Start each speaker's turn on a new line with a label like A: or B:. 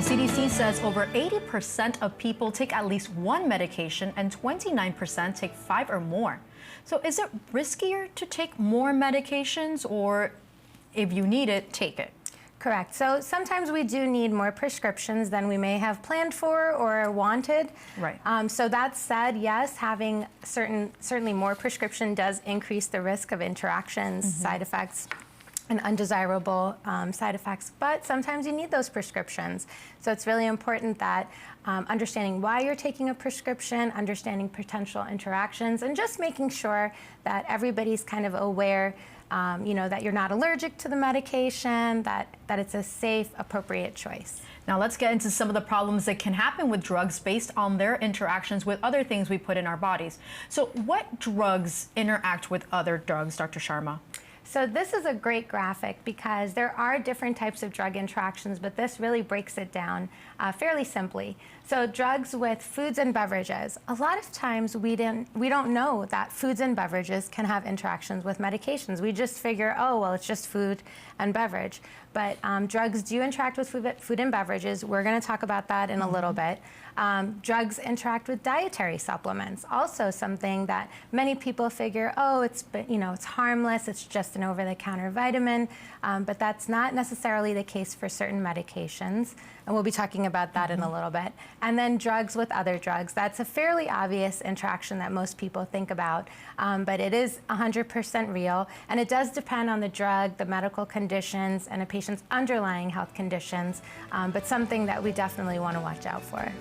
A: CDC says over 80% of people take at least one medication and 29% take 5 or more. So is it riskier to take more medications, or if you need it, take it?
B: Correct. So sometimes we do need more prescriptions than we may have planned for or wanted.
A: Right.
B: So that said, yes, having certainly more prescription does increase the risk of interactions, side effects, and undesirable side effects, but sometimes you need those prescriptions. So it's really important that understanding why you're taking a prescription, understanding potential interactions, and just making sure that everybody's kind of aware that you're not allergic to the medication, that it's a safe, appropriate choice.
A: Now let's get into some of the problems that can happen with drugs based on their interactions with other things we put in our bodies. So what drugs interact with other drugs, Dr. Sharma?
B: So this is a great graphic because there are different types of drug interactions, but this really breaks it down fairly simply. So drugs with foods and beverages. A lot of times we don't know that foods and beverages can have interactions with medications. We just figure, oh, well, it's just food and beverage. But drugs do interact with food and beverages. We're going to talk about that in a little bit. Drugs interact with dietary supplements. Also something that many people figure, oh, it's harmless, it's just an over-the-counter vitamin, but that's not necessarily the case for certain medications. And we'll be talking about that in a little bit. And then drugs with other drugs. That's a fairly obvious interaction that most people think about, but it is 100% real. And it does depend on the drug, the medical conditions, and a patient's underlying health conditions, but something that we definitely want to watch out for.